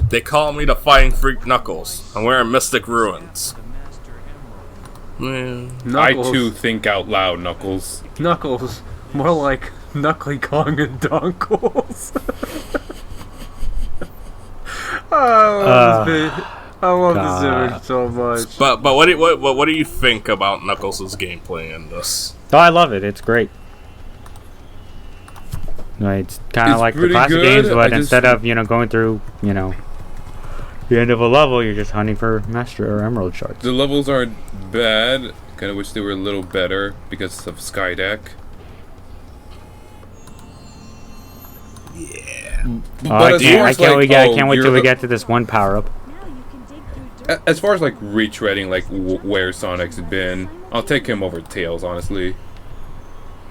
They call me the Fighting Freak Knuckles. I'm wearing Mystic Ruins. I too think out loud, Knuckles. Knuckles. More like Knuckly Kong and Dunkles. I love this image so much. But what do you think about Knuckles' gameplay in this? Oh, I love it. It's great. It's kind of like the classic good. games, but instead of going through the end of a level, you're just hunting for Master or Emerald shards. The levels aren't bad. Kind of wish they were a little better because of Skydeck. Yeah. I can't wait till we get to this one power up. As far as like retreading, like where Sonic's been, I'll take him over Tails, honestly.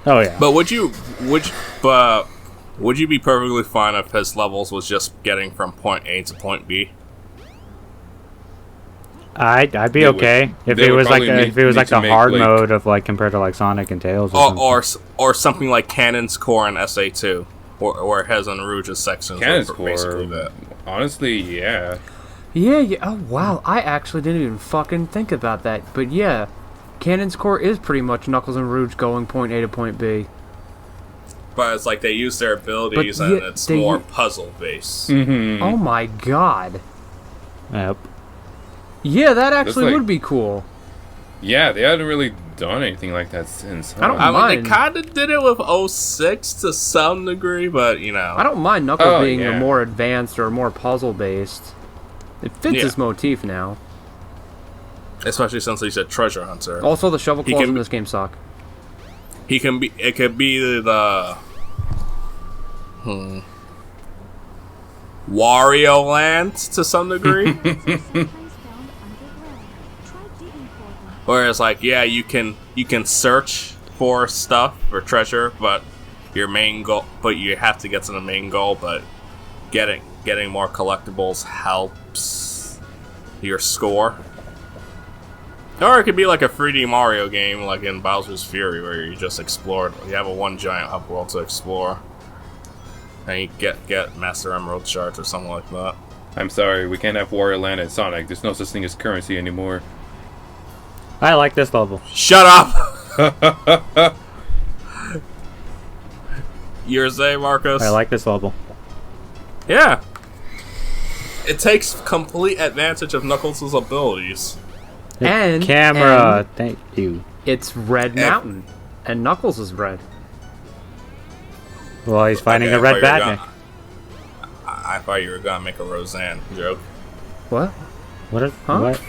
Oh yeah. But would you be perfectly fine if his levels was just getting from point A to point B? I'd be okay if it was like the hard mode of like compared to like Sonic and Tails or something like Cannon's Core and SA2 or Hez and Rouge's sections. Cannon's Core, basically that. Honestly, yeah. Yeah. Oh wow, I actually didn't even fucking think about that. But yeah, Cannon's Core is pretty much Knuckles and Rouge going point A to point B. But it's like they use their abilities and it's more puzzle based. Mm-hmm. Oh my god. Yep. Yeah, that actually would be cool. Yeah, they haven't really done anything like that since. I don't I mind. mean, they kind of did it with 06 to some degree, but I don't mind Knuckles being a more advanced or more puzzle based. It fits his motif now. Especially since he's a treasure hunter. Also, the shovel claws in this game suck. He can be. It could be the. Wario Land to some degree. Whereas, like, yeah, you can search for stuff for treasure, but you have to get to the main goal. But getting more collectibles helps your score. Or it could be like a 3D Mario game, like in Bowser's Fury, where you just explore. You have a one giant hub world to explore, and you get Master Emerald shards or something like that. I'm sorry, we can't have Wario Land and Sonic. There's no such thing as currency anymore. I like this level. Shut up! You're Zay, Marcos? I like this level. Yeah. It takes complete advantage of Knuckles' abilities. And camera, thank you. It's Red Mountain, and Knuckles is red. Well, he's fighting a red Batman. I thought you were gonna make a Roseanne joke. What? What?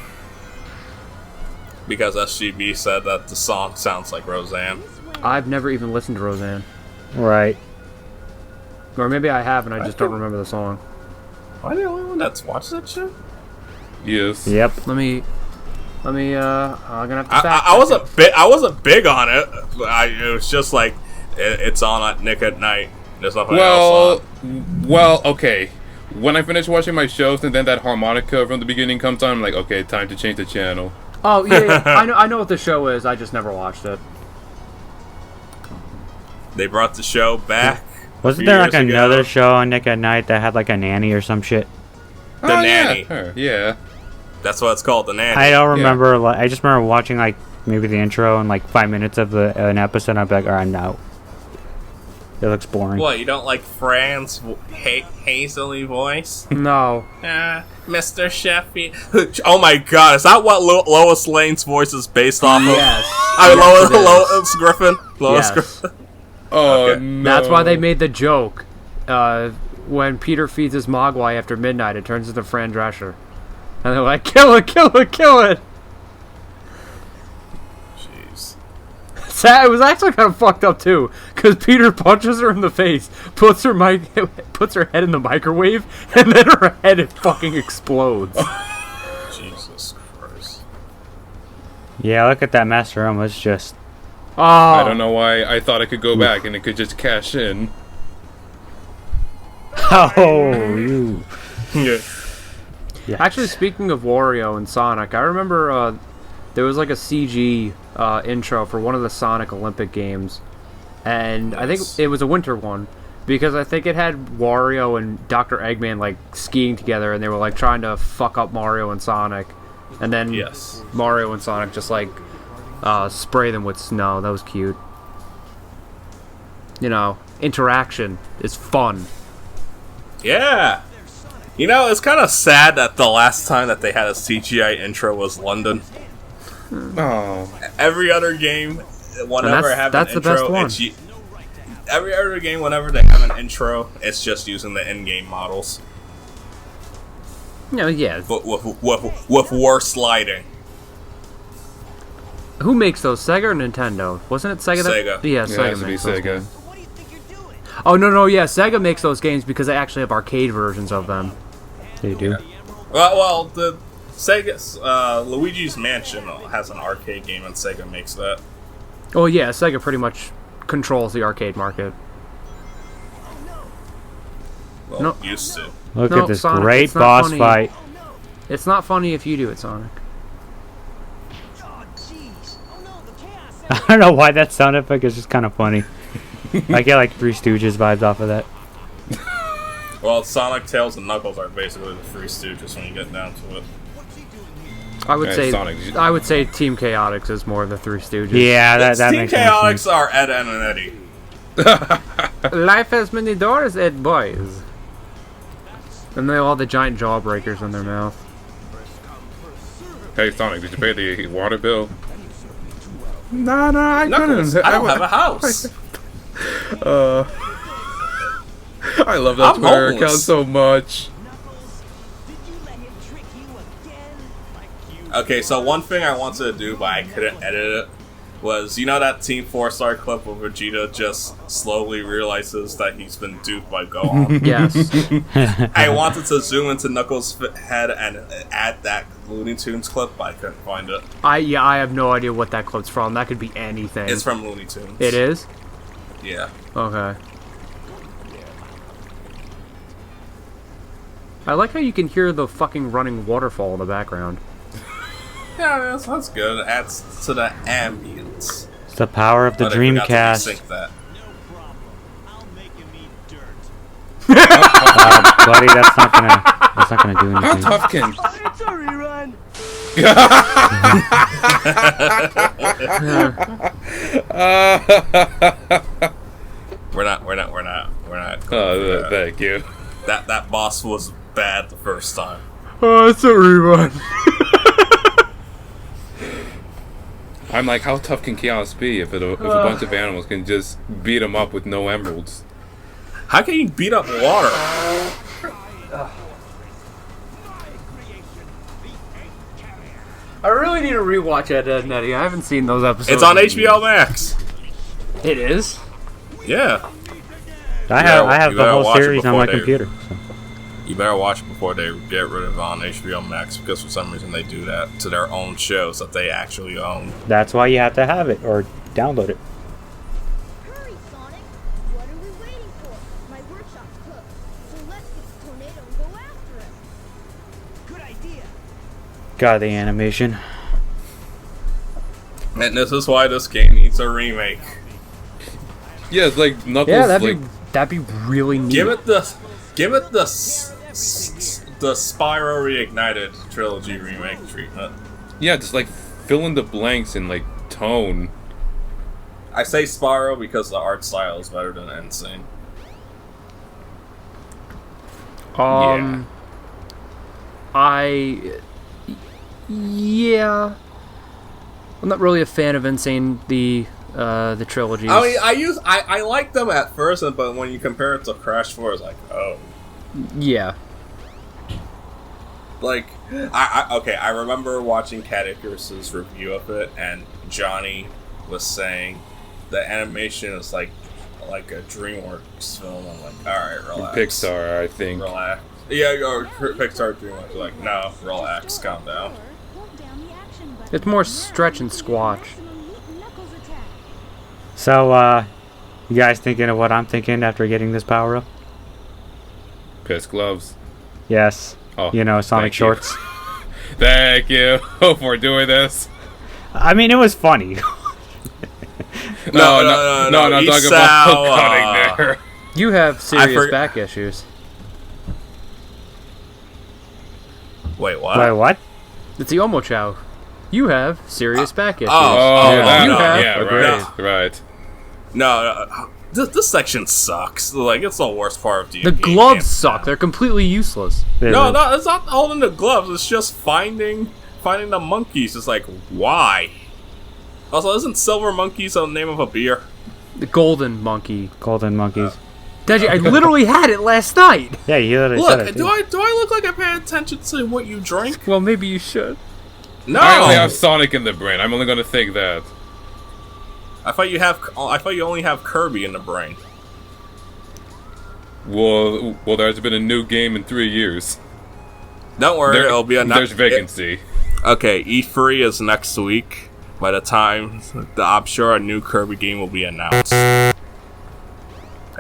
Because SGB said that the song sounds like Roseanne. I've never even listened to Roseanne. Right. Or maybe I have, and I just don't remember the song. Am I the only one that's watched that shit? Yes. Yep. Let me. I'm gonna have to. I wasn't big on it. It was just like it's on at Nick at Night. There's nothing else on. Well, okay. When I finish watching my shows and then that harmonica from the beginning comes on, I'm like, okay, time to change the channel. Oh yeah. I know what the show is. I just never watched it. They brought the show back. Wasn't there like another show on Nick at Night that had like a nanny or some shit? The Nanny. Yeah. That's what it's called, The Nanny. I don't remember. I just remember watching like maybe the intro and like 5 minutes of an episode. And I'd be like, all right, I'm out. It looks boring. What, you don't like Fran's hazily voice? No. Mr. Sheffy. Oh my god, is that what Lois Lane's voice is based off of? Yes. Lois Griffin? Lois Griffin. Oh, okay. no. That's why they made the joke. When Peter feeds his Mogwai after midnight, it turns into Fran Drescher. And they're like, kill it, kill it, kill it! Jeez. It was actually kind of fucked up, too. Because Peter punches her in the face, puts her head in the microwave, and then her head fucking explodes. Jesus Christ. Yeah, look at that Master Realm. It's just... Oh. I don't know why I thought I could go back and it could just cash in. Oh, you... Yeah. Yes. Actually, speaking of Wario and Sonic, I remember there was like a CG intro for one of the Sonic Olympic games, and I think it was a winter one, because I think it had Wario and Dr. Eggman like skiing together, and they were like trying to fuck up Mario and Sonic, and then Yes. Mario and Sonic just like spray them with snow. That was cute. You know, interaction is fun. Yeah. You know, it's kind of sad that the last time that they had a CGI intro was London. Oh, Every other game, whenever I have that's an the best intro, one. it's every other game, whenever they have an intro, it's just using the in-game models You know, yeah. with worse lighting. Who makes those? Sega or Nintendo? Wasn't it Sega? Sega. Yeah, it Sega has to be makes those Sega. games. Oh no, yeah, Sega makes those games because they actually have arcade versions of them. They do. Well, the Sega's Luigi's Mansion has an arcade game, and Sega makes that. Oh yeah, Sega pretty much controls the arcade market. Well, No. used to. Look No, at this Sonic, great it's not boss funny. fight. It's not funny if you do it, Sonic. I don't know why that sound effect is just kind of funny. I get like Three Stooges vibes off of that. Well, Sonic, Tails, and Knuckles are basically the Three Stooges when you get down to it. I would Yeah, say Sonic. I would say Team Chaotix is more the Three Stooges. Yeah, that Team makes sense. Chaotix are Ed, Ed, and Eddie. Life has many doors, Ed boys. And they all have the giant jawbreakers in their mouth. Hey Sonic, did you pay the water bill? Nah, I Knuckles, couldn't. I don't have a house. I love that I'm Twitter homeless. account so much. Okay, so one thing I wanted to do, but I couldn't edit it, was, you know that Team 4-Star clip where Vegeta just slowly realizes that he's been duped by Gohan? Yes. I wanted to zoom into Knuckles' head and add that Looney Tunes clip, but I couldn't find it. I have no idea what that clip's from. That could be anything. It's from Looney Tunes. It is? Yeah. Okay. I like how you can hear the fucking running waterfall in the background. Yeah, that's good. It adds to the ambience. It's the power of the But I forgot to Dreamcast. resync that. Buddy, that's not gonna do How anything. tough can? It's a rerun. We're not going through that. Thank you. That boss was bad the first time. Oh, it's a rerun. I'm like, how tough can Chaos be if a bunch of animals can just beat him up with no emeralds? How can you beat up water? I really need to rewatch Ed, Ed and Eddie. I haven't seen those episodes. It's on in HBO Max. years. It is? Yeah. I have you the better whole watch it series on before my they- computer. So. You better watch it before they get rid of it on HBO Max, because for some reason they do that to their own shows that they actually own. That's why you have to have it or download it. Hurry, Sonic! What are we waiting for? My workshop's closed, so let's get the tornado and go after him. Good idea. God, the animation. And this is why this game needs a remake. Yeah, it's like Knuckles. Yeah, like, that'd be really neat. Give it the Spyro Reignited trilogy remake treatment. yeah, just like fill in the blanks in like tone. I say Spyro because the art style is better than Insane. Yeah. I'm not really a fan of Insane the trilogies. I mean, I like them at first, but when you compare it to Crash 4, it's like, oh. Yeah. Like, I remember watching Cat Icarus's review of it, and Johnny was saying the animation is like a DreamWorks film. I'm like, alright, relax. Pixar, I think. Relax. Yeah, or Pixar DreamWorks. Like, no, relax, calm down. Hold down the action button. It's more stretch and squatch. Maximum Knuckles attack. So, you guys thinking of what I'm thinking after getting this power up? Piss gloves. Yes. Oh, You know, Sonic thank you. shorts. Thank you for doing this. I mean, it was funny. No, I'm talking about Isao, cutting there. You have serious forg- back issues. Wait, what? Wait, what? It's the Omochow. You have serious back issues. Oh, Yeah. that, You have- yeah, agreed. right. No, this section sucks. Like, it's the worst part of The gloves suck. They're completely useless. No, it's not holding the gloves. It's just finding the monkeys. It's like, why? Also, isn't Silver Monkeys the name of a beer? The golden monkey. Golden monkeys. Deji, I literally had it last night. Yeah, you literally said Look, it. do I look like I pay attention to what you drink? Well, maybe you should. No. I only have Sonic in the brain. I'm only gonna think that. I thought you only have Kirby in the brain. Well, there's been a new game in 3 years. Don't worry, it'll be a There's vacancy. Okay, E3 is next week. By the time, I'm sure a new Kirby game will be announced at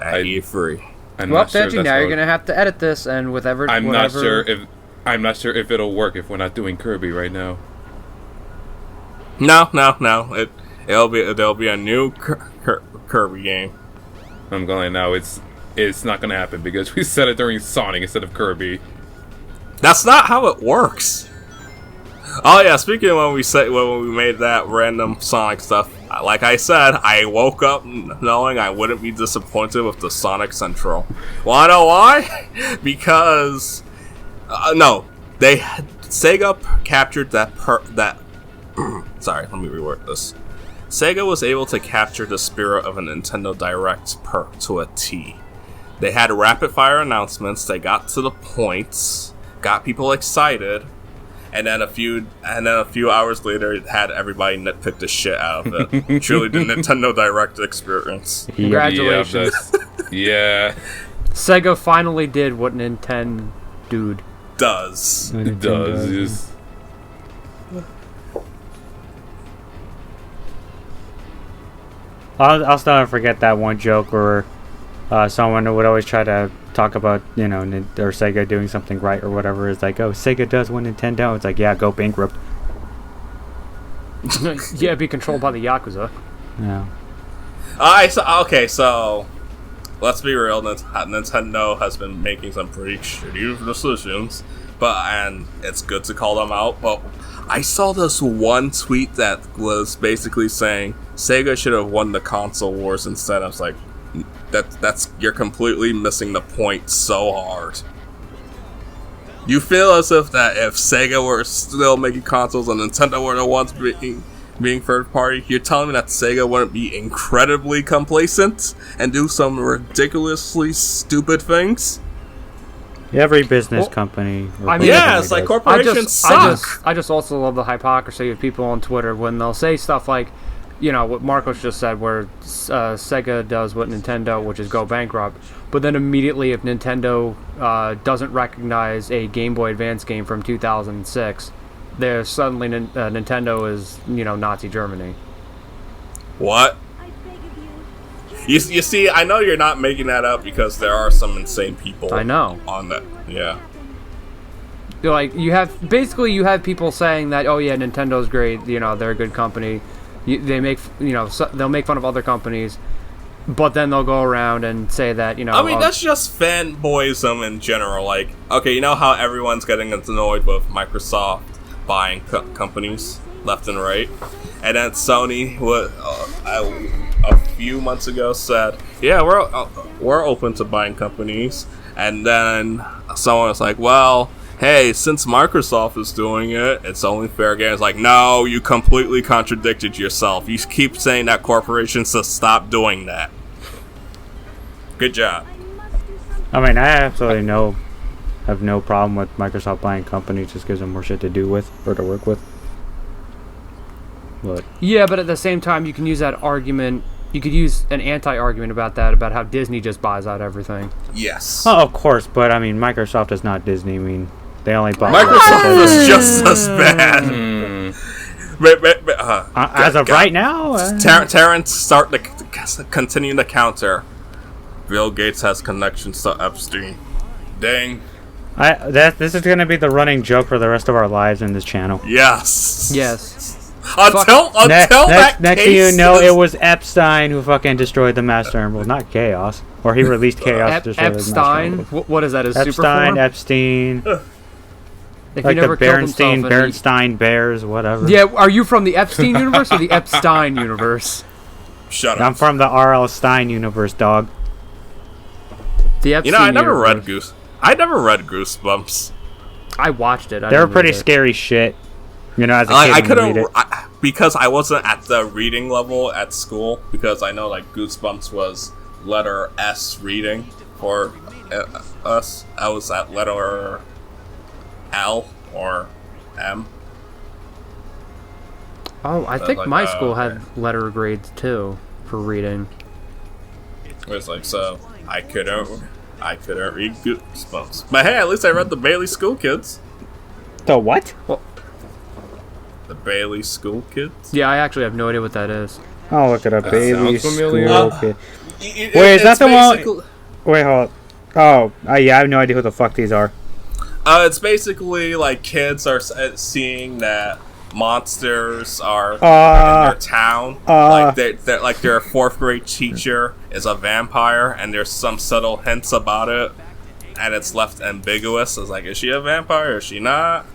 E3. I'm Well, not sure Deji, that's now how- you're gonna have to edit this, and with I'm whatever. not sure if it'll work if we're not doing Kirby right now. No. There'll be a new Kirby game. I'm going now. It's not gonna happen because we said it during Sonic instead of Kirby. That's not how it works. Oh yeah, speaking of when we made that random Sonic stuff, like I said, I woke up knowing I wouldn't be disappointed with the Sonic Central. Wanna know why? Because Sega captured that sorry, let me reword this. Sega was able to capture the spirit of a Nintendo Direct to a T. They had rapid fire announcements, they got to the points, got people excited, and then a few hours later it had everybody nitpick the shit out of it. Truly the Nintendo Direct experience. Congratulations. Yeah, Sega finally did what Nintendo dude. Does. it does. Yes. I'll still never forget that one joke where someone would always try to talk about, or Sega doing something right or whatever. It's like, oh, Sega does what Nintendo. It's like, yeah, go bankrupt. Yeah, be controlled by the Yakuza. Yeah. So let's be real. Nintendo has been making some pretty shitty decisions, and it's good to call them out. But I saw this one tweet that was basically saying Sega should have won the console wars instead. I was like, you're completely missing the point so hard. You feel as if Sega were still making consoles and Nintendo were the ones being third party, you're telling me that Sega wouldn't be incredibly complacent and do some ridiculously stupid things? Every business Well, company. I mean, Yeah, it's like corporations suck. I just also love the hypocrisy of people on Twitter when they'll say stuff like, what Marcos just said, where Sega does what Nintendo, which is go bankrupt. But then immediately, if Nintendo doesn't recognize a Game Boy Advance game from 2006, there's suddenly Nintendo is, Nazi Germany. What? I beg of you. You see, I know you're not making that up because there are some insane people I know. on that. Yeah. Like, you have people saying that, oh yeah, Nintendo's great, they're a good company. They make, they'll make fun of other companies, but then they'll go around and say that, I mean, that's just fanboyism in general. Like, okay, you know how everyone's getting annoyed with Microsoft buying companies left and right? And then Sony, a few months ago, said, yeah, we're open to buying companies. And then someone was like, well, hey, since Microsoft is doing it, it's only fair game. It's like, no, you completely contradicted yourself. You keep saying that corporations should stop doing that. Good job. I mean, I absolutely have no problem with Microsoft buying companies. Just gives them more shit to do with or to work with. But Yeah, but at the same time, you can use that argument. You could use an anti-argument about that, about how Disney just buys out everything. Yes. oh, of course, but I mean, Microsoft is not Disney. I mean, they only buy. Microsoft is just as bad. As of right now, Terrence, start to continue the counter. Bill Gates has connections to Epstein. Dang. this is gonna be the running joke for the rest of our lives in this channel. Yes. Yes. Until that Next case thing you know, is- it was Epstein who fucking destroyed the Master Emerald, not Chaos. Or he released chaos to show his Epstein. national- What is that? His super Epstein, form? Epstein, If he like the never killed himself Bernstein, and Bernstein Bears, whatever. Yeah, are you from the Epstein universe or the Epstein universe? Shut I'm up. from the R.L. Stein universe, dog. The Epstein I never universe. I never read Goosebumps. I watched it. They were didn't pretty read it. scary shit. As a kid, I when you read couldn't it. because I wasn't at the reading level at school. Because I know like Goosebumps was letter S reading for us. I was at letter L or M. Oh, I think like, my school okay. had letter grades too for reading. It was like so I couldn't read Goosebumps. But hey, at least I read the Bailey School Kids. The what? The Bailey School Kids. Yeah, I actually have no idea what that is. Oh, look at a baby sounds familiar. school kid. Wait, Wait, is that the one? Wait, hold. Oh, yeah, I have no idea who the fuck these are. It's basically like kids are seeing that monsters are in their town. Like they're like their fourth grade teacher is a vampire, and there's some subtle hints about it, and it's left ambiguous. It's like, is she a vampire? Is she not?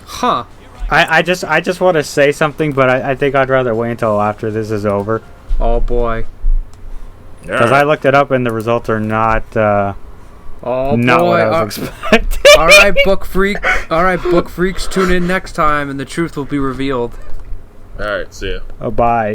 Huh. I just want to say something, but I think I'd rather wait until after this is over. Oh boy. Because I looked it up and the results are not Oh not boy. what I was expecting. All right, book freak. All right, book freaks. Tune in next time, and the truth will be revealed. All right, see ya. Bye.